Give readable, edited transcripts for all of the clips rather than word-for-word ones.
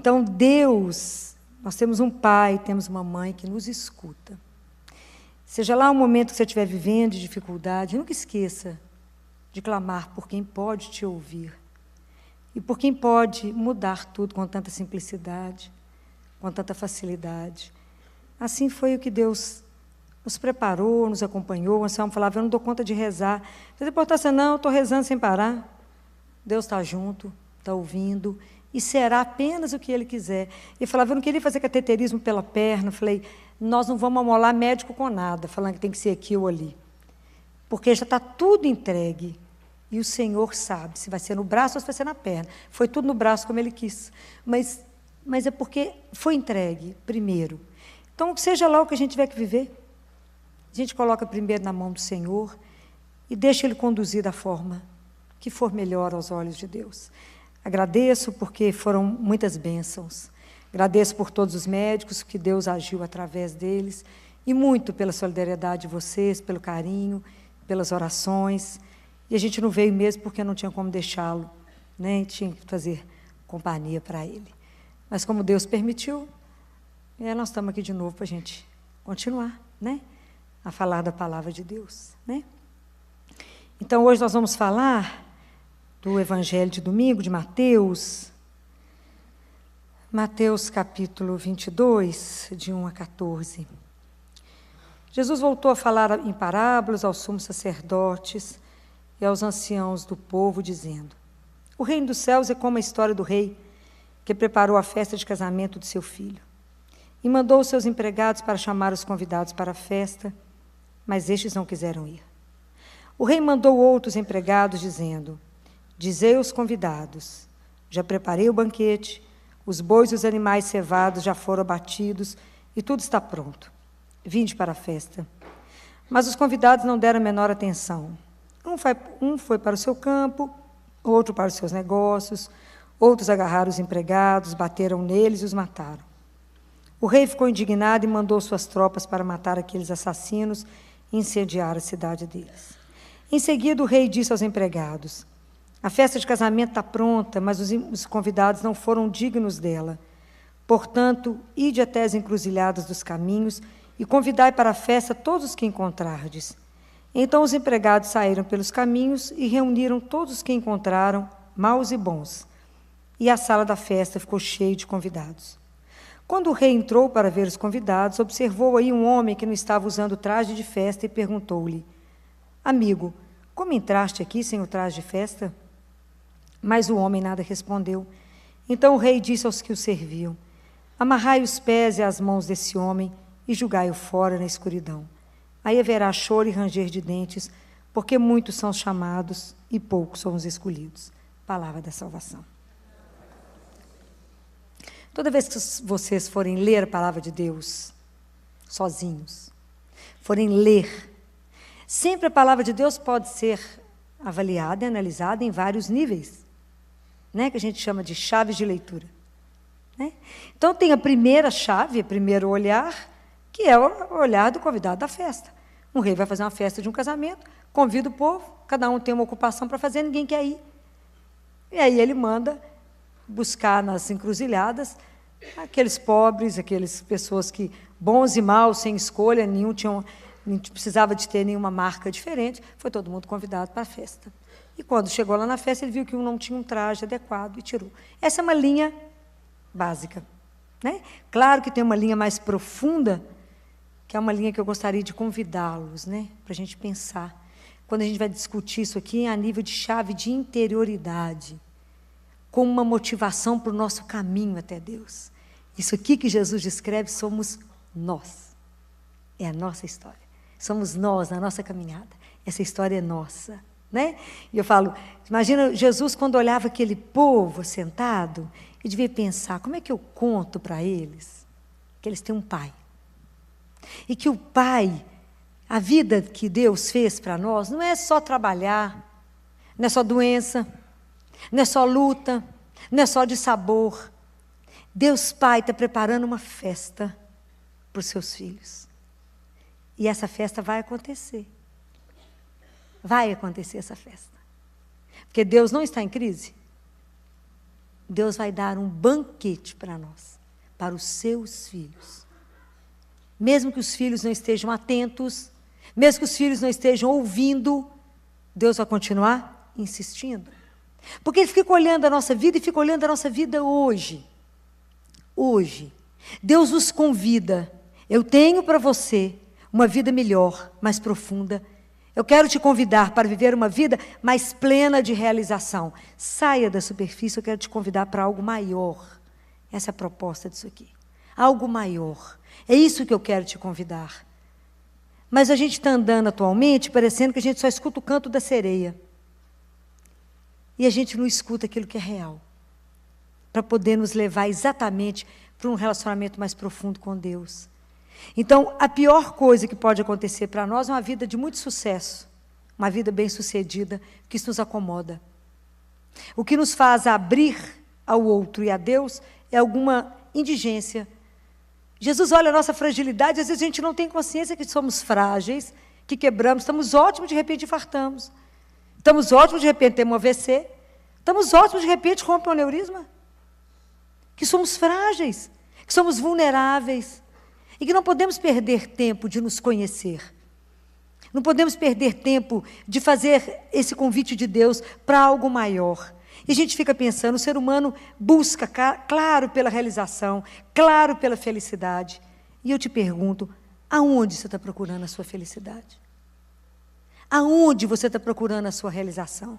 Então, Deus, nós temos um pai, temos uma mãe que nos escuta. Seja lá o momento que você estiver vivendo de dificuldade, nunca esqueça de clamar por quem pode te ouvir e por quem pode mudar tudo com tanta simplicidade, com tanta facilidade. Assim foi o que Deus nos preparou, nos acompanhou. O Anselmo falava, eu não dou conta de rezar. Não tem importância não, eu estou rezando sem parar. Deus está junto, está ouvindo, e será apenas o que Ele quiser. E falava, eu não queria fazer cateterismo pela perna. Eu falei, nós não vamos amolar médico com nada, falando que tem que ser aqui ou ali. Porque já está tudo entregue. E o Senhor sabe se vai ser no braço ou se vai ser na perna. Foi tudo no braço como Ele quis. Mas é porque foi entregue primeiro. Então, seja lá o que a gente tiver que viver, a gente coloca primeiro na mão do Senhor e deixa Ele conduzir da forma que for melhor aos olhos de Deus. Agradeço porque foram muitas bênçãos. Agradeço por todos os médicos, que Deus agiu através deles, e muito pela solidariedade de vocês, pelo carinho, pelas orações. E a gente não veio mesmo porque não tinha como deixá-lo, né? Tinha que fazer companhia para ele. Mas como Deus permitiu, nós estamos aqui de novo para a gente continuar, né? A falar da palavra de Deus, né? Então, hoje nós vamos falar do Evangelho de domingo, de Mateus. Mateus, capítulo 22, de 1 a 14. Jesus voltou a falar em parábolas aos sumos sacerdotes e aos anciãos do povo, dizendo: o reino dos céus é como a história do rei que preparou a festa de casamento de seu filho. E mandou os seus empregados para chamar os convidados para a festa, mas estes não quiseram ir. O rei mandou outros empregados, dizendo: dizei aos convidados, já preparei o banquete, os bois e os animais cevados já foram abatidos, e tudo está pronto. Vinde para a festa. Mas os convidados não deram a menor atenção. Um foi para o seu campo, outro para os seus negócios, outros agarraram os empregados, bateram neles e os mataram. O rei ficou indignado e mandou suas tropas para matar aqueles assassinos e incendiar a cidade deles. Em seguida, o rei disse aos empregados: a festa de casamento está pronta, mas os convidados não foram dignos dela. Portanto, ide até as encruzilhadas dos caminhos e convidai para a festa todos os que encontrardes. Então os empregados saíram pelos caminhos e reuniram todos os que encontraram, maus e bons. E a sala da festa ficou cheia de convidados. Quando o rei entrou para ver os convidados, observou aí um homem que não estava usando traje de festa e perguntou-lhe: amigo, como entraste aqui sem o traje de festa? Mas o homem nada respondeu. Então o rei disse aos que o serviam: amarrai os pés e as mãos desse homem e julgai-o fora na escuridão. Aí haverá choro e ranger de dentes, porque muitos são os chamados e poucos são os escolhidos. Palavra da salvação. Toda vez que vocês forem ler a palavra de Deus, sozinhos, forem ler, sempre a palavra de Deus pode ser avaliada e analisada em vários níveis, né, que a gente chama de chaves de leitura. Né? Então, tem a primeira chave, o primeiro olhar, que é o olhar do convidado da festa. Um rei vai fazer uma festa de um casamento, convida o povo, cada um tem uma ocupação para fazer, ninguém quer ir. E aí ele manda buscar nas encruzilhadas aqueles pobres, aquelas pessoas que, bons e maus, sem escolha, não precisava de ter nenhuma marca diferente, foi todo mundo convidado para a festa. E quando chegou lá na festa, ele viu que um não tinha um traje adequado e tirou. Essa é uma linha básica. Né? Claro que tem uma linha mais profunda, que é uma linha que eu gostaria de convidá-los, né, para a gente pensar. Quando a gente vai discutir isso aqui, a nível de chave de interioridade, com uma motivação para o nosso caminho até Deus. Isso aqui que Jesus descreve somos nós. É a nossa história. Somos nós, na nossa caminhada. Essa história é nossa. Né? E eu falo, imagina Jesus quando olhava aquele povo sentado, e devia pensar, como é que eu conto para eles que eles têm um pai? E que o pai, a vida que Deus fez para nós, não é só trabalhar, não é só doença, não é só luta, não é só de sabor. Deus Pai está preparando uma festa para os seus filhos. E essa festa vai acontecer. Vai acontecer essa festa. Porque Deus não está em crise. Deus vai dar um banquete para nós, para os seus filhos. Mesmo que os filhos não estejam atentos, mesmo que os filhos não estejam ouvindo, Deus vai continuar insistindo. Porque Ele fica olhando a nossa vida e fica olhando a nossa vida hoje. Hoje, Deus nos convida. Eu tenho para você uma vida melhor, mais profunda. Eu quero te convidar para viver uma vida mais plena de realização. Saia da superfície, eu quero te convidar para algo maior. Essa é a proposta disso aqui. Algo maior. É isso que eu quero te convidar. Mas a gente está andando atualmente parecendo que a gente só escuta o canto da sereia. E a gente não escuta aquilo que é real. Para poder nos levar exatamente para um relacionamento mais profundo com Deus. Então, a pior coisa que pode acontecer para nós é uma vida de muito sucesso, uma vida bem-sucedida, que isso nos acomoda. O que nos faz abrir ao outro e a Deus é alguma indigência. Jesus olha a nossa fragilidade, às vezes a gente não tem consciência que somos frágeis, que quebramos, estamos ótimos, de repente infartamos. Estamos ótimos, de repente temos um AVC. Estamos ótimos, de repente rompe um aneurisma. Que somos frágeis, que somos vulneráveis. E que não podemos perder tempo de nos conhecer. Não podemos perder tempo de fazer esse convite de Deus para algo maior. E a gente fica pensando, o ser humano busca, claro, pela realização, claro, pela felicidade. E eu te pergunto, aonde você está procurando a sua felicidade? Aonde você está procurando a sua realização?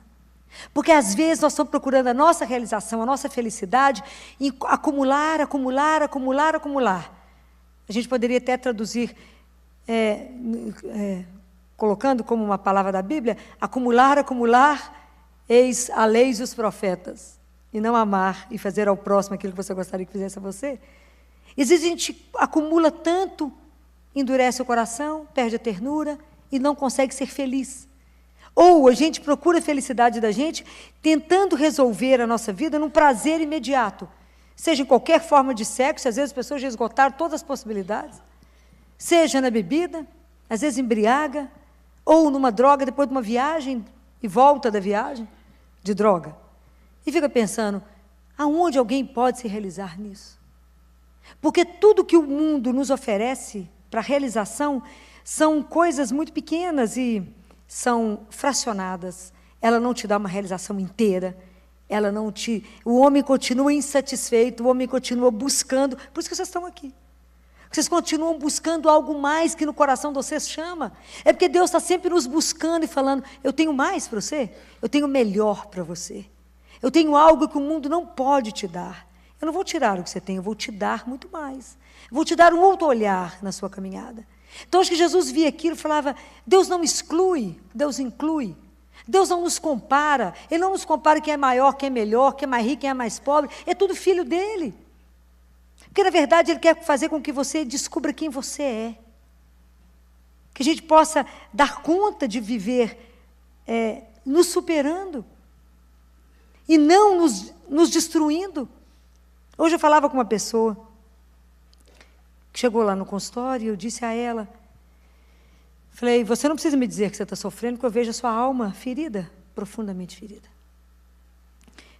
Porque às vezes nós estamos procurando a nossa realização, a nossa felicidade, em acumular. A gente poderia até traduzir, colocando como uma palavra da Bíblia, acumular, eis a lei e os profetas, e não amar e fazer ao próximo aquilo que você gostaria que fizesse a você. E às vezes a gente acumula tanto, endurece o coração, perde a ternura e não consegue ser feliz. Ou a gente procura a felicidade da gente tentando resolver a nossa vida num prazer imediato. Seja em qualquer forma de sexo, às vezes as pessoas já esgotaram todas as possibilidades. Seja na bebida, às vezes embriaga, ou numa droga depois de uma viagem e volta da viagem de droga. E fica pensando, aonde alguém pode se realizar nisso? Porque tudo que o mundo nos oferece para realização são coisas muito pequenas e são fracionadas. Ela não te dá uma realização inteira. O homem continua insatisfeito, o homem continua buscando. Por isso que vocês estão aqui. Vocês continuam buscando algo mais que no coração de vocês chama. É porque Deus está sempre nos buscando e falando, eu tenho mais para você, eu tenho melhor para você. Eu tenho algo que o mundo não pode te dar. Eu não vou tirar o que você tem, eu vou te dar muito mais. Eu vou te dar um outro olhar na sua caminhada. Então, acho que Jesus via aquilo e falava, Deus não exclui, Deus inclui. Deus não nos compara, Ele não nos compara quem é maior, quem é melhor, quem é mais rico, quem é mais pobre, é tudo filho dEle. Porque, na verdade, Ele quer fazer com que você descubra quem você é. Que a gente possa dar conta de viver nos superando e não nos destruindo. Hoje eu falava com uma pessoa que chegou lá no consultório e eu disse a ela, falei, você não precisa me dizer que você está sofrendo, porque eu vejo a sua alma ferida, profundamente ferida.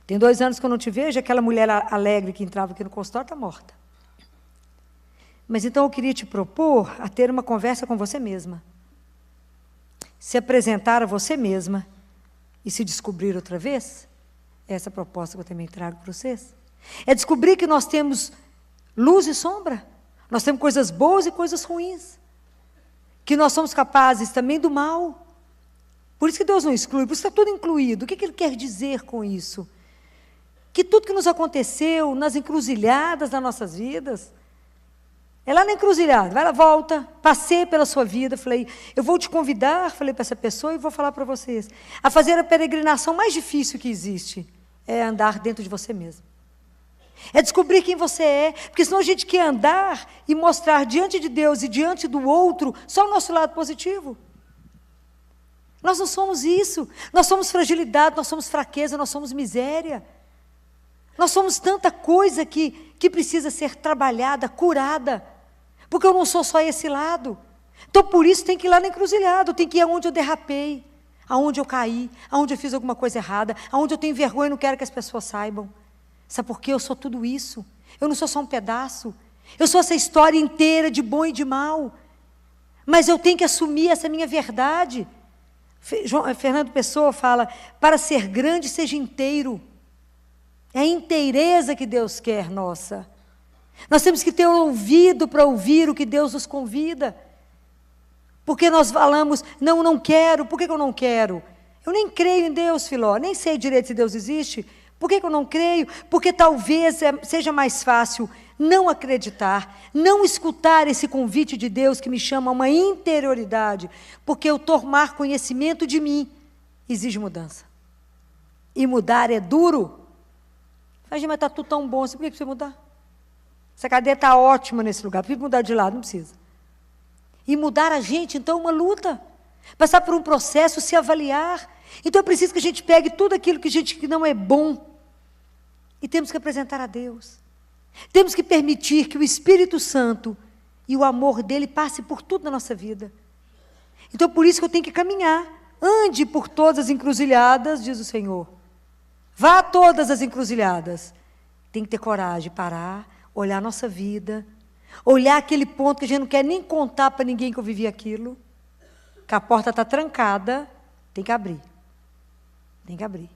Tem 2 anos que eu não te vejo, aquela mulher alegre que entrava aqui no consultório está morta. Mas então eu queria te propor a ter uma conversa com você mesma. Se apresentar a você mesma e se descobrir outra vez, essa proposta que eu também trago para vocês, é descobrir que nós temos luz e sombra, nós temos coisas boas e coisas ruins, que nós somos capazes também do mal. Por isso que Deus não exclui, por isso está tudo incluído. O que Ele quer dizer com isso? Que tudo que nos aconteceu nas encruzilhadas das nossas vidas, é lá na encruzilhada, vai lá, volta, passei pela sua vida, falei, eu vou te convidar, falei para essa pessoa e vou falar para vocês, a fazer a peregrinação mais difícil que existe, é andar dentro de você mesmo. É descobrir quem você é, porque senão a gente quer andar e mostrar diante de Deus e diante do outro só o nosso lado positivo. Nós não somos isso, nós somos fragilidade, nós somos fraqueza, nós somos miséria. Nós somos tanta coisa que precisa ser trabalhada, curada, porque eu não sou só esse lado. Então, por isso, tem que ir lá na encruzilhada, tem que ir aonde eu derrapei, aonde eu caí, aonde eu fiz alguma coisa errada, aonde eu tenho vergonha e não quero que as pessoas saibam. Sabe por quê? Eu sou tudo isso. Eu não sou só um pedaço. Eu sou essa história inteira de bom e de mal. Mas eu tenho que assumir essa minha verdade. Fernando Pessoa fala, para ser grande, seja inteiro. É a inteireza que Deus quer, nossa. Nós temos que ter ouvido para ouvir o que Deus nos convida. Porque nós falamos, não quero. Por que eu não quero? Eu nem creio em Deus, Filó, nem sei direito se Deus existe. Por que eu não creio? Porque talvez seja mais fácil não acreditar, não escutar esse convite de Deus que me chama a uma interioridade, porque eu tomar conhecimento de mim exige mudança. E mudar é duro. Mas está tudo tão bom, por que precisa mudar? Essa cadeia está ótima nesse lugar, por que mudar de lado? Não precisa. E mudar a gente, então, é uma luta. Passar por um processo, se avaliar. Então é preciso que a gente pegue tudo aquilo que não é bom e temos que apresentar a Deus. Temos que permitir que o Espírito Santo e o amor dele passe por tudo na nossa vida. Então por isso que eu tenho que caminhar. Ande por todas as encruzilhadas, diz o Senhor. Vá a todas as encruzilhadas. Tem que ter coragem de parar, olhar a nossa vida, olhar aquele ponto que a gente não quer nem contar para ninguém que eu vivi aquilo, que a porta está trancada, tem que abrir. Tem que abrir.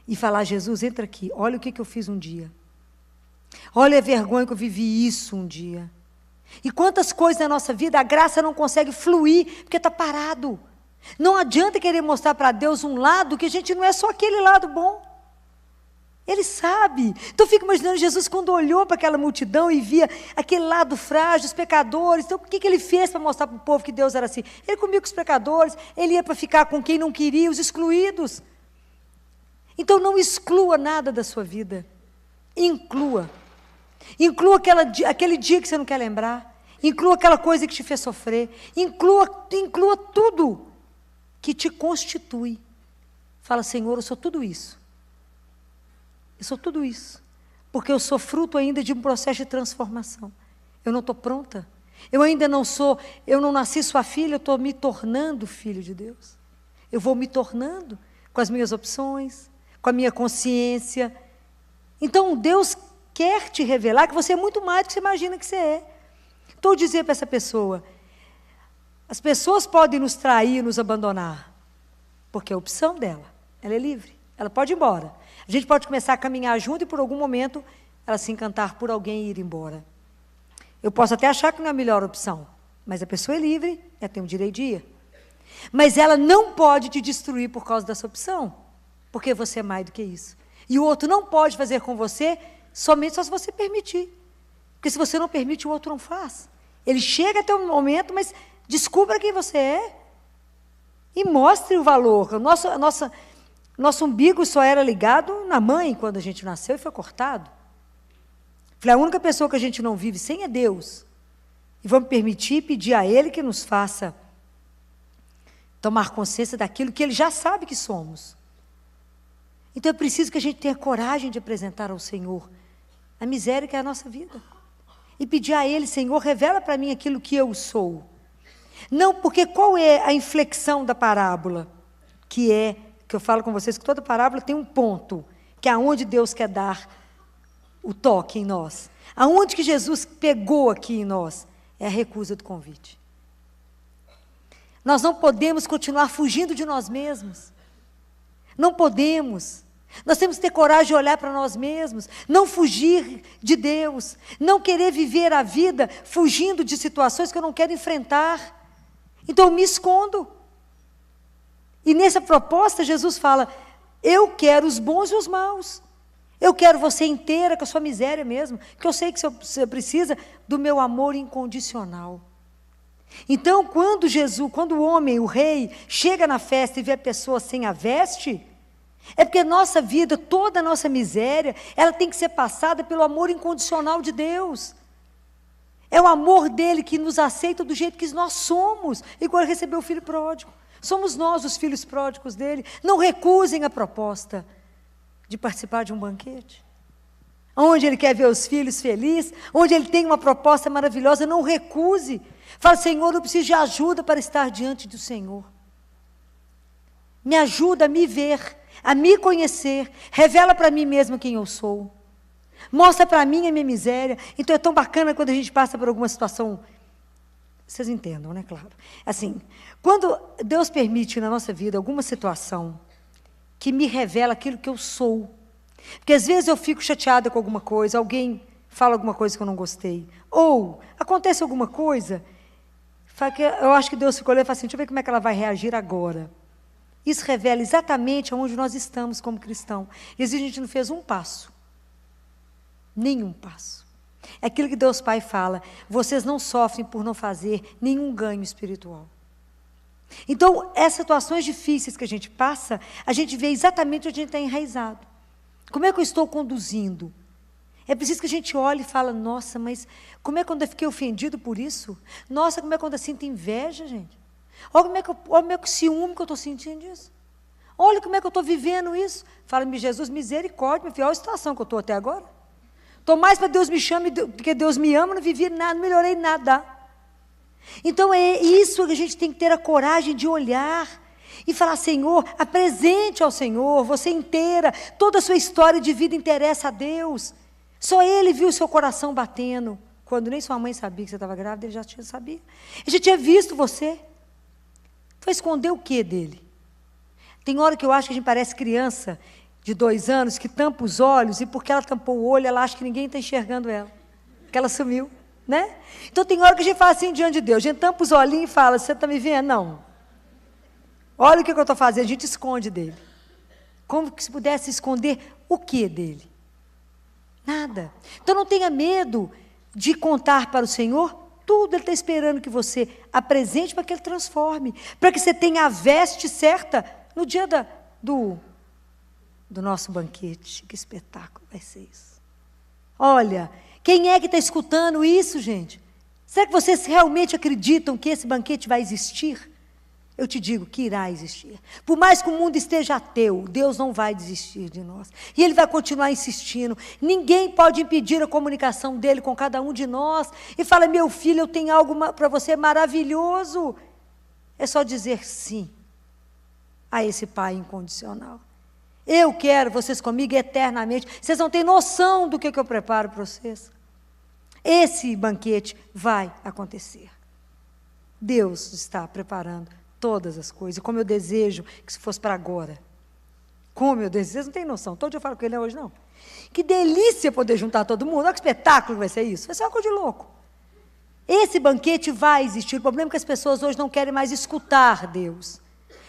E falar, Jesus, entra aqui, olha o que eu fiz um dia. Olha a vergonha que eu vivi isso um dia. E quantas coisas na nossa vida a graça não consegue fluir, porque está parado. Não adianta querer mostrar para Deus um lado que a gente não é só aquele lado bom. Ele sabe. Então eu fico imaginando Jesus quando olhou para aquela multidão e via aquele lado frágil, os pecadores. Então o que ele fez para mostrar para o povo que Deus era assim? Ele comia com os pecadores, ele ia para ficar com quem não queria, os excluídos. Então não exclua nada da sua vida. Inclua. Inclua aquele dia que você não quer lembrar. Inclua aquela coisa que te fez sofrer. Inclua tudo que te constitui. Fala, Senhor, eu sou tudo isso. Eu sou tudo isso. Porque eu sou fruto ainda de um processo de transformação. Eu não estou pronta. Eu ainda não sou, eu não nasci sua filha, eu estou me tornando filho de Deus. Eu vou me tornando com as minhas opções, com a minha consciência. Então, Deus quer te revelar que você é muito mais do que você imagina que você é. Então, eu dizer para essa pessoa, as pessoas podem nos trair, nos abandonar, porque é a opção dela, ela é livre, ela pode ir embora. A gente pode começar a caminhar junto e, por algum momento, ela se encantar por alguém e ir embora. Eu posso até achar que não é a melhor opção, mas a pessoa é livre, ela tem o direito de ir. Mas ela não pode te destruir por causa dessa opção, porque você é mais do que isso. E o outro não pode fazer com você somente só se você permitir. Porque se você não permite, o outro não faz. Ele chega até um momento, mas descubra quem você é e mostre o valor. Nosso umbigo só era ligado na mãe quando a gente nasceu e foi cortado. Falei, a única pessoa que a gente não vive sem é Deus. E vamos permitir e pedir a Ele que nos faça tomar consciência daquilo que Ele já sabe que somos. Então é preciso que a gente tenha coragem de apresentar ao Senhor a miséria que é a nossa vida. E pedir a Ele, Senhor, revela para mim aquilo que eu sou. Não, porque qual é a inflexão da parábola? Que eu falo com vocês, que toda parábola tem um ponto, que é aonde Deus quer dar o toque em nós. Aonde que Jesus pegou aqui em nós? É a recusa do convite. Nós não podemos continuar fugindo de nós mesmos. Não podemos. Nós temos que ter coragem de olhar para nós mesmos, não fugir de Deus, não querer viver a vida fugindo de situações que eu não quero enfrentar. Então eu me escondo. E nessa proposta Jesus fala, eu quero os bons e os maus. Eu quero você inteira com a sua miséria mesmo, que eu sei que você precisa do meu amor incondicional. Então quando o homem, o rei, chega na festa e vê a pessoa sem a veste, é porque a nossa vida, toda a nossa miséria, ela tem que ser passada pelo amor incondicional de Deus. É o amor dele que nos aceita do jeito que nós somos, igual ele recebeu o filho pródigo. Somos nós os filhos pródigos dele. Não recusem a proposta de participar de um banquete. Onde ele quer ver os filhos felizes, onde ele tem uma proposta maravilhosa, não recuse. Fala, Senhor, eu preciso de ajuda para estar diante do Senhor. Me ajuda a me ver, a me conhecer, revela para mim mesmo quem eu sou. Mostra para mim a minha miséria. Então é tão bacana quando a gente passa por alguma situação. Vocês entendam, né? Claro. Assim, quando Deus permite na nossa vida alguma situação que me revela aquilo que eu sou. Porque às vezes eu fico chateada com alguma coisa, alguém fala alguma coisa que eu não gostei. Ou acontece alguma coisa, eu acho que Deus ficou olhando e fala assim, deixa eu ver como é que ela vai reagir agora. Isso revela exatamente onde nós estamos como cristão. E às vezes a gente não fez um passo. Nenhum passo. É aquilo que Deus Pai fala, vocês não sofrem por não fazer nenhum ganho espiritual. Então, essas situações difíceis que a gente passa, a gente vê exatamente onde a gente está enraizado. Como é que eu estou conduzindo? É preciso que a gente olhe e fale, nossa, mas como é quando eu fiquei ofendido por isso? Nossa, como é quando eu sinto inveja, gente? Olha como é que ciúme que eu estou sentindo isso. Olha como é que eu estou vivendo isso. Fala-me, Jesus, misericórdia, meu filho, olha a situação que eu estou até agora. Estou mais para Deus me chame do que Deus me ama, não vivi nada, não melhorei nada. Então é isso que a gente tem que ter a coragem de olhar e falar, Senhor, apresente ao Senhor, você inteira, toda a sua história de vida interessa a Deus. Só Ele viu o seu coração batendo. Quando nem sua mãe sabia que você estava grávida, Ele já sabia. Ele já tinha visto você. Foi esconder o que dele? Tem hora que eu acho que a gente parece criança de 2 anos que tampa os olhos e porque ela tampou o olho, ela acha que ninguém está enxergando ela. Que ela sumiu, né? Então tem hora que a gente fala assim diante de Deus, a gente tampa os olhinhos e fala, você está me vendo? Não. Olha o que eu estou fazendo, a gente esconde dele. Como que se pudesse esconder o que dele? Nada. Então não tenha medo de contar para o Senhor tudo. Ele está esperando que você apresente para que Ele transforme, para que você tenha a veste certa no dia do nosso banquete. Que espetáculo vai ser isso. Olha, quem é que está escutando isso, gente? Será que vocês realmente acreditam que esse banquete vai existir? Eu te digo que irá existir. Por mais que o mundo esteja ateu, Deus não vai desistir de nós. E Ele vai continuar insistindo. Ninguém pode impedir a comunicação dEle com cada um de nós. E fala, meu filho, eu tenho algo para você maravilhoso. É só dizer sim a esse Pai incondicional. Eu quero vocês comigo eternamente. Vocês não têm noção do que eu preparo para vocês. Esse banquete vai acontecer. Deus está preparando todas as coisas. Como eu desejo que isso fosse para agora. Como eu desejo. Vocês não têm noção. Todo dia eu falo com ele, não é hoje não. Que delícia poder juntar todo mundo. Olha que espetáculo que vai ser isso. Vai ser uma coisa de louco. Esse banquete vai existir. O problema é que as pessoas hoje não querem mais escutar Deus.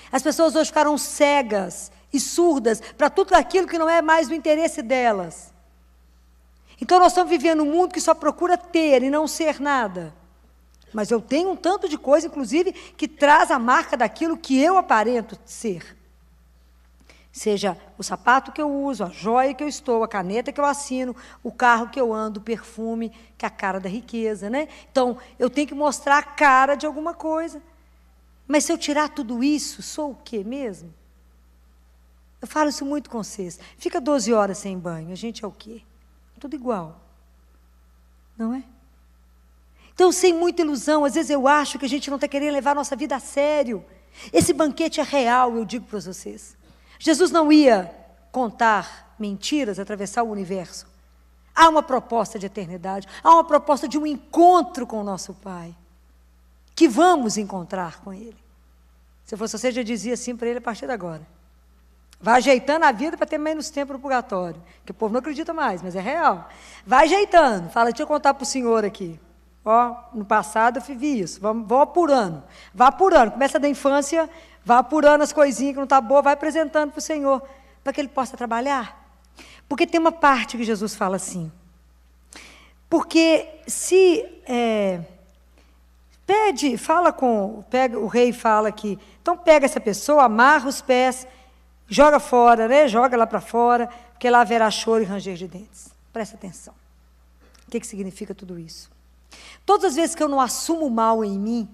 As pessoas hoje ficaram cegas e surdas para tudo aquilo que não é mais do interesse delas. Então nós estamos vivendo um mundo que só procura ter e não ser nada. Mas eu tenho um tanto de coisa, inclusive, que traz a marca daquilo que eu aparento ser. Seja o sapato que eu uso, a joia que eu estou, a caneta que eu assino, o carro que eu ando, o perfume, que é a cara da riqueza, né? Então, eu tenho que mostrar a cara de alguma coisa. Mas se eu tirar tudo isso, sou o quê mesmo? Eu falo isso muito com vocês. Fica 12 horas sem banho, a gente é o quê? Tudo igual. Não é? Então, sem muita ilusão, às vezes eu acho que a gente não está querendo levar a nossa vida a sério. Esse banquete é real, eu digo para vocês. Jesus não ia contar mentiras, atravessar o universo. Há uma proposta de eternidade, há uma proposta de um encontro com o nosso Pai, que vamos encontrar com Ele. Se fosse você, já dizia assim para Ele a partir de agora. Vai ajeitando a vida para ter menos tempo no purgatório, que o povo não acredita mais, mas é real. Vai ajeitando, fala, deixa eu contar para o senhor aqui. Ó, no passado eu vivi isso, vou apurando, vá apurando, começa da infância, vá apurando as coisinhas que não está boa, vai apresentando para o Senhor, para que Ele possa trabalhar. Porque tem uma parte que Jesus fala assim, porque se o rei fala aqui, então pega essa pessoa, amarra os pés, joga fora, né? Joga lá para fora, porque lá haverá choro e ranger de dentes. Presta atenção. O que significa tudo isso? Todas as vezes que eu não assumo o mal em mim,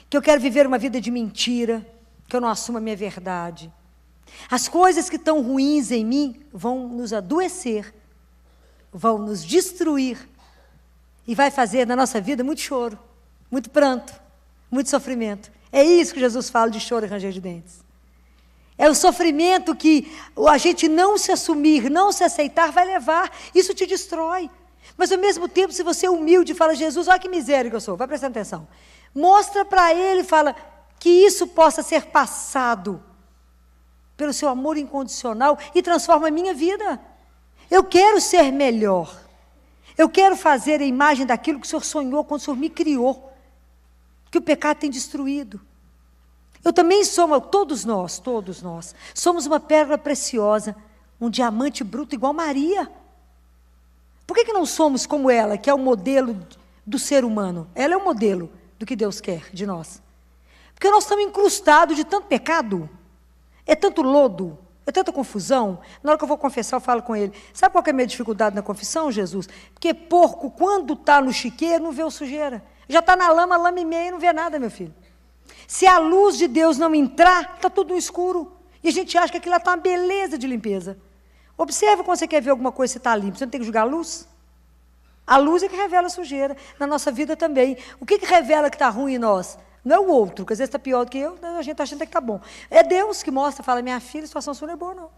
que eu quero viver uma vida de mentira, que eu não assumo a minha verdade, as coisas que estão ruins em mim vão nos adoecer, vão nos destruir, e vai fazer na nossa vida muito choro, muito pranto, muito sofrimento. É isso que Jesus fala de choro e ranger de dentes. É o sofrimento que a gente não se assumir, não se aceitar, vai levar. Isso te destrói. Mas, ao mesmo tempo, se você é humilde e fala, Jesus, olha que miséria que eu sou, vai prestando atenção. Mostra para ele e fala que isso possa ser passado pelo seu amor incondicional e transforma a minha vida. Eu quero ser melhor. Eu quero fazer a imagem daquilo que o Senhor sonhou quando o Senhor me criou. Que o pecado tem destruído. Eu também sou, todos nós, somos uma pérola preciosa, um diamante bruto igual Maria. Por que não somos como ela, que é o modelo do ser humano? Ela é o modelo do que Deus quer de nós. Porque nós estamos incrustados de tanto pecado, é tanto lodo, é tanta confusão. Na hora que eu vou confessar, eu falo com ele, sabe qual que é a minha dificuldade na confissão, Jesus? Porque porco, quando está no chiqueiro, não vê o sujeira. Já está na lama, lama e meia, e não vê nada, meu filho. Se a luz de Deus não entrar, está tudo no escuro. E a gente acha que aquilo lá está uma beleza de limpeza. Observa quando você quer ver alguma coisa se está limpa. Você não tem que julgar a luz? A luz é que revela a sujeira. Na nossa vida também. O que revela que está ruim em nós? Não é o outro, que às vezes está pior do que eu, a gente está achando que está bom. É Deus que mostra, fala, minha filha, a situação sua não é boa, não.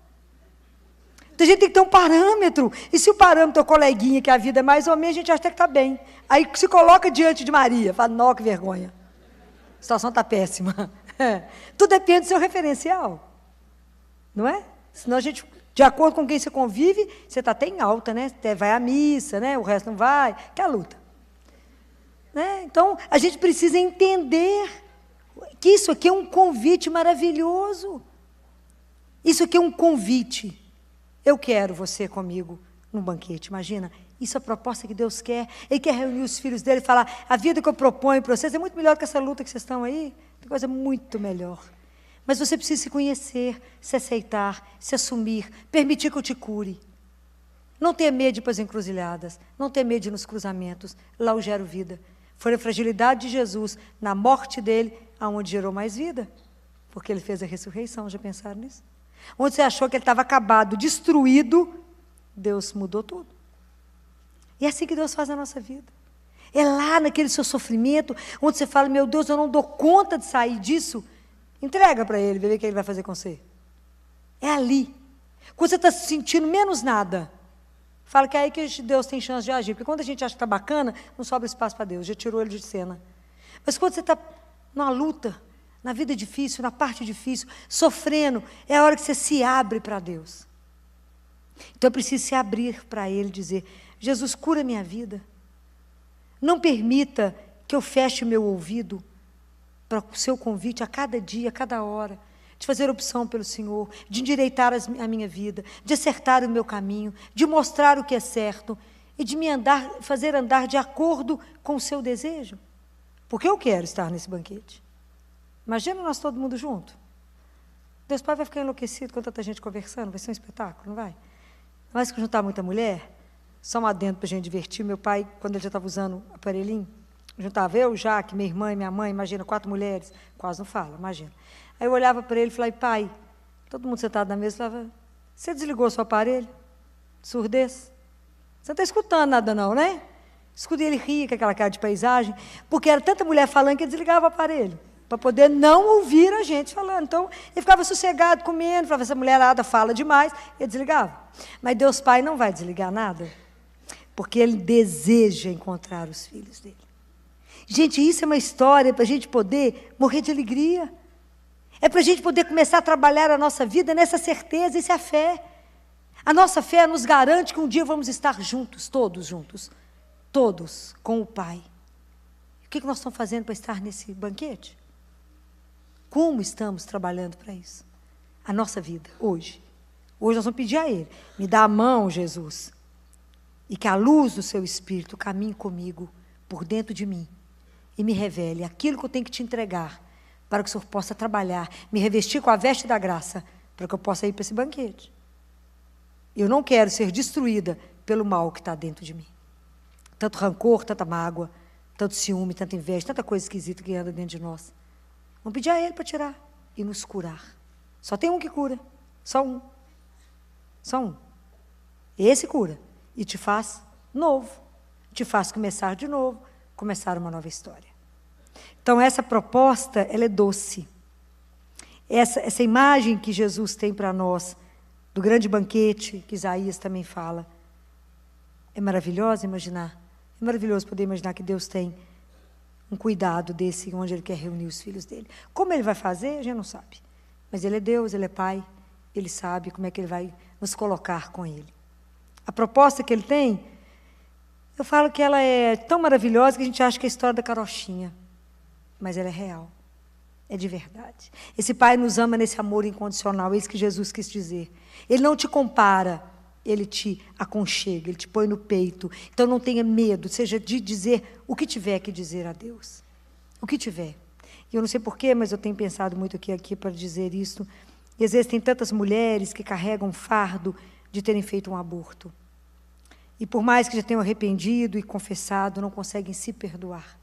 Então a gente tem que ter um parâmetro. E se o parâmetro é o coleguinha, que a vida é mais ou menos, a gente acha que está bem. Aí se coloca diante de Maria, fala, não, que vergonha. A situação está péssima. Tudo depende do seu referencial. Não é? Senão a gente, de acordo com quem você convive, você está até em alta, né? Vai à missa, né? O resto não vai, que é a luta. Né? Então, a gente precisa entender que isso aqui é um convite maravilhoso. Isso aqui é um convite. Eu quero você comigo num banquete, imagina. Isso é a proposta que Deus quer. Ele quer reunir os filhos dele e falar, a vida que eu proponho para vocês é muito melhor que essa luta que vocês estão aí. Tem coisa muito melhor. Mas você precisa se conhecer, se aceitar, se assumir, permitir que eu te cure. Não ter medo de ir para as encruzilhadas, não ter medo de ir nos cruzamentos. Lá eu gero vida. Foi a fragilidade de Jesus, na morte dele, aonde gerou mais vida. Porque ele fez a ressurreição, já pensaram nisso? Onde você achou que ele estava acabado, destruído, Deus mudou tudo. E é assim que Deus faz na nossa vida. É lá naquele seu sofrimento, onde você fala, meu Deus, eu não dou conta de sair disso. Entrega para ele, ver o que ele vai fazer com você. É ali. Quando você está se sentindo menos nada, fala que é aí que Deus tem chance de agir. Porque quando a gente acha que está bacana, não sobra espaço para Deus, já tirou ele de cena. Mas quando você está numa luta, na vida difícil, na parte difícil, sofrendo, é a hora que você se abre para Deus. Então eu preciso se abrir para Ele e dizer, Jesus, cura minha vida. Não permita que eu feche meu ouvido para o seu convite a cada dia, a cada hora, de fazer opção pelo Senhor, de endireitar a minha vida, de acertar o meu caminho, de mostrar o que é certo e de me fazer andar de acordo com o seu desejo. Porque eu quero estar nesse banquete. Imagina nós todo mundo junto. Deus Pai vai ficar enlouquecido com tanta gente conversando, vai ser um espetáculo, não vai? Mas que juntar muita mulher, só um adendo para a gente divertir. Meu pai, quando ele já estava usando o aparelhinho, juntava eu, Jaque, minha irmã e minha mãe, imagina, 4 mulheres, quase não fala, imagina. Aí eu olhava para ele e falava, pai, todo mundo sentado na mesa, falava, você desligou o seu aparelho? Surdez? Você não está escutando nada não, né? Escutei ele ria com aquela cara de paisagem, porque era tanta mulher falando que ele desligava o aparelho, para poder não ouvir a gente falando. Então, ele ficava sossegado, comendo, falava, essa mulherada fala demais, ele desligava. Mas Deus Pai não vai desligar nada, porque Ele deseja encontrar os filhos dele. Gente, isso é uma história para a gente poder morrer de alegria. É para a gente poder começar a trabalhar a nossa vida nessa certeza, isso é a fé. A nossa fé nos garante que um dia vamos estar juntos, todos com o Pai. O que nós estamos fazendo para estar nesse banquete? Como estamos trabalhando para isso? A nossa vida, hoje. Hoje nós vamos pedir a Ele, me dá a mão, Jesus, e que a luz do seu Espírito caminhe comigo, por dentro de mim, e me revele aquilo que eu tenho que te entregar, para que o Senhor possa trabalhar, me revestir com a veste da graça, para que eu possa ir para esse banquete. Eu não quero ser destruída pelo mal que está dentro de mim. Tanto rancor, tanta mágoa, tanto ciúme, tanta inveja, tanta coisa esquisita que anda dentro de nós. Vamos pedir a Ele para tirar e nos curar. Só tem um que cura, só um. Só um. Esse cura e te faz novo, te faz começar de novo, começar uma nova história. Então essa proposta, ela é doce. essa imagem que Jesus tem para nós, do grande banquete, que Isaías também fala. É maravilhoso imaginar. É maravilhoso poder imaginar que Deus tem um cuidado desse, onde Ele quer reunir os filhos dele. Como Ele vai fazer, a gente não sabe. Mas Ele é Deus, Ele é Pai, Ele sabe como é que Ele vai nos colocar com Ele. A proposta que Ele tem, eu falo que ela é tão maravilhosa que a gente acha que é a história da carochinha. Mas ela é real. É de verdade. Esse Pai nos ama nesse amor incondicional, é isso que Jesus quis dizer. Ele não te compara, Ele te aconchega, Ele te põe no peito. Então não tenha medo, seja de dizer o que tiver que dizer a Deus. O que tiver. E eu não sei porquê, mas eu tenho pensado muito aqui para dizer isso. E às vezes tem tantas mulheres que carregam um fardo de terem feito um aborto. E por mais que já tenham arrependido e confessado, não conseguem se perdoar.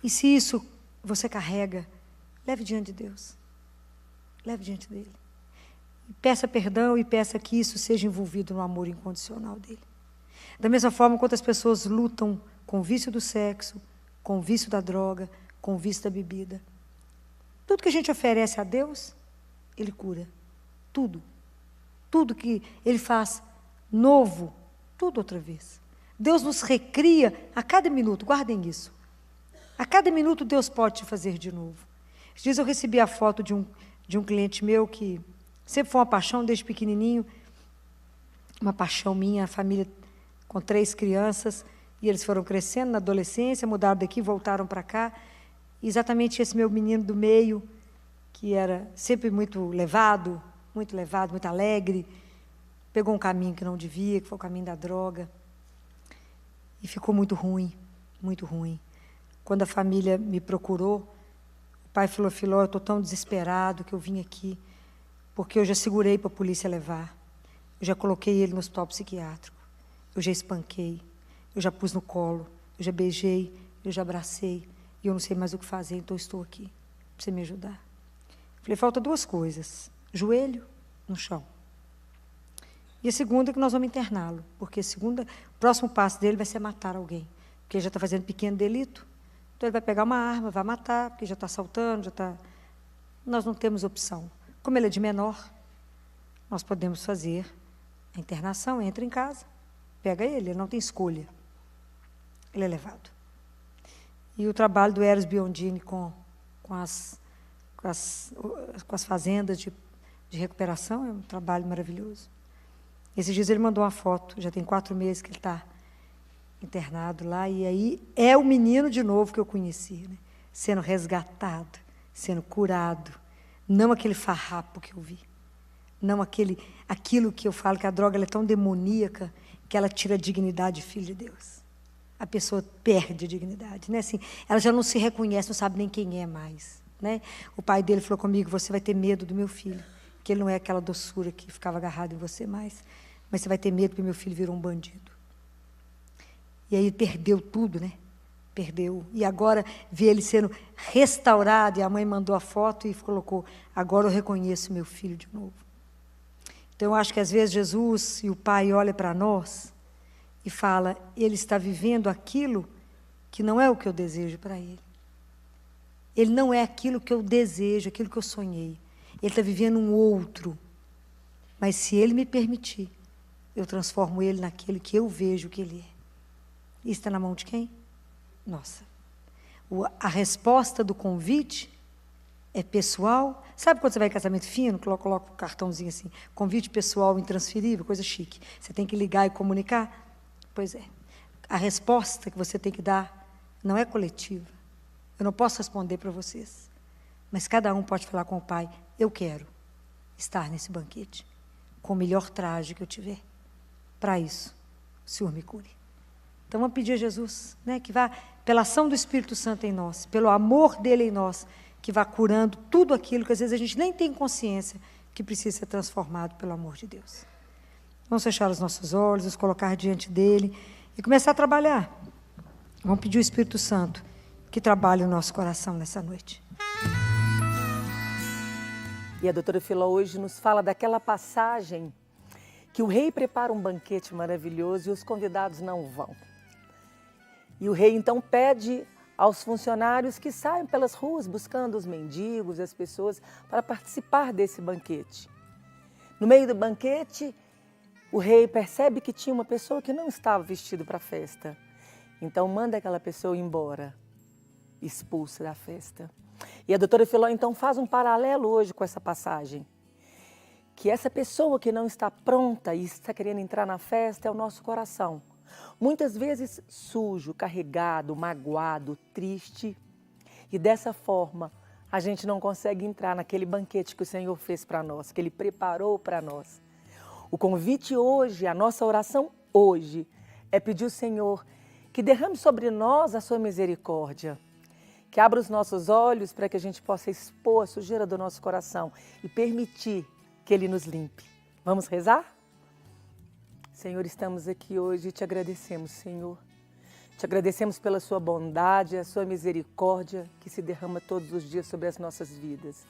E se isso você carrega, leve diante de Deus. Leve diante dele. E peça perdão e peça que isso seja envolvido no amor incondicional dele. Da mesma forma, quantas pessoas lutam com o vício do sexo, com o vício da droga, com o vício da bebida. Tudo que a gente oferece a Deus, Ele cura. Tudo. Tudo que Ele faz novo, tudo outra vez. Deus nos recria a cada minuto, guardem isso. A cada minuto Deus pode te fazer de novo. Esses dias eu recebi a foto de um cliente meu que sempre foi uma paixão desde pequenininho, uma paixão minha, a família com 3 crianças, e eles foram crescendo na adolescência, mudaram daqui, voltaram para cá. E exatamente esse meu menino do meio, que era sempre muito levado, muito alegre, pegou um caminho que não devia, que foi o caminho da droga, e ficou muito ruim, muito ruim. Quando a família me procurou, o pai falou, Filó, eu estou tão desesperado que eu vim aqui, porque eu já segurei para a polícia levar, eu já coloquei ele no hospital psiquiátrico, eu já espanquei, eu já pus no colo, eu já beijei, eu já abracei, e eu não sei mais o que fazer, então eu estou aqui, para você me ajudar. Falei, falta 2 coisas, joelho no chão. E a segunda é que nós vamos interná-lo, porque o próximo passo dele vai ser matar alguém, porque ele já está fazendo pequeno delito, então ele vai pegar uma arma, vai matar, porque já está assaltando, já está... Nós não temos opção. Como ele é de menor, nós podemos fazer a internação, entra em casa, pega ele não tem escolha. Ele é levado. E o trabalho do Eros Biondini com as fazendas de recuperação é um trabalho maravilhoso. Esses dias ele mandou uma foto, já tem 4 meses que ele está internado lá, e aí é o menino de novo que eu conheci, né? Sendo resgatado, sendo curado, não aquele farrapo que eu vi, não aquilo que eu falo que a droga ela é tão demoníaca que ela tira a dignidade de filho de Deus. A pessoa perde a dignidade, né? Assim, ela já não se reconhece, não sabe nem quem é mais, né? O pai dele falou comigo, você vai ter medo do meu filho, que ele não é aquela doçura que ficava agarrado em você mais, mas você vai ter medo porque meu filho virou um bandido. E aí perdeu tudo, né? Perdeu. E agora vê ele sendo restaurado, e a mãe mandou a foto e colocou, agora eu reconheço meu filho de novo. Então eu acho que às vezes Jesus e o Pai olham para nós e fala, ele está vivendo aquilo que não é o que eu desejo para ele. Ele não é aquilo que eu desejo, aquilo que eu sonhei. Ele está vivendo um outro. Mas se ele me permitir, eu transformo ele naquele que eu vejo que ele é. Isso está na mão de quem? Nossa. A resposta do convite é pessoal. Sabe quando você vai em casamento fino, coloca um cartãozinho assim, convite pessoal intransferível, coisa chique. Você tem que ligar e comunicar? Pois é. A resposta que você tem que dar não é coletiva. Eu não posso responder para vocês. Mas cada um pode falar com o Pai, eu quero estar nesse banquete, com o melhor traje que eu tiver. Para isso, o Senhor me cure. Então vamos pedir a Jesus, né, que vá, pela ação do Espírito Santo em nós, pelo amor dele em nós, que vá curando tudo aquilo que às vezes a gente nem tem consciência que precisa ser transformado pelo amor de Deus. Vamos fechar os nossos olhos, nos colocar diante dele e começar a trabalhar. Vamos pedir ao Espírito Santo que trabalhe o nosso coração nessa noite. E a doutora Filó hoje nos fala daquela passagem que o rei prepara um banquete maravilhoso e os convidados não vão. E o rei então pede aos funcionários que saem pelas ruas buscando os mendigos, as pessoas, para participar desse banquete. No meio do banquete, o rei percebe que tinha uma pessoa que não estava vestida para a festa. Então manda aquela pessoa embora, expulsa da festa. E a doutora Filó então faz um paralelo hoje com essa passagem. Que essa pessoa que não está pronta e está querendo entrar na festa é o nosso coração. Muitas vezes sujo, carregado, magoado, triste. E dessa forma a gente não consegue entrar naquele banquete que o Senhor fez para nós, que Ele preparou para nós. O convite hoje, a nossa oração hoje, é pedir ao Senhor que derrame sobre nós a sua misericórdia, que abra os nossos olhos para que a gente possa expor a sujeira do nosso coração e permitir que Ele nos limpe. Vamos rezar? Senhor, estamos aqui hoje e te agradecemos, Senhor. Te agradecemos pela sua bondade, a sua misericórdia que se derrama todos os dias sobre as nossas vidas.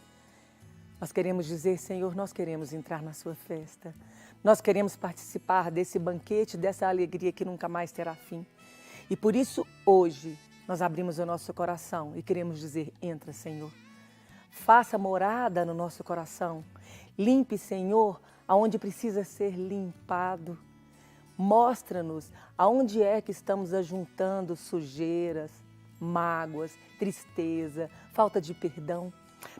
Nós queremos dizer, Senhor, nós queremos entrar na sua festa. Nós queremos participar desse banquete, dessa alegria que nunca mais terá fim. E por isso, hoje, nós abrimos o nosso coração e queremos dizer, entra, Senhor. Faça morada no nosso coração. Limpe, Senhor, aonde precisa ser limpado. Mostra-nos aonde é que estamos ajuntando sujeiras, mágoas, tristeza, falta de perdão,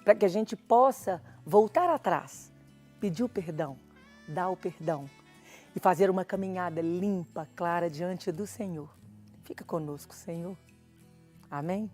para que a gente possa voltar atrás, pedir o perdão, dar o perdão e fazer uma caminhada limpa, clara diante do Senhor. Fica conosco, Senhor. Amém?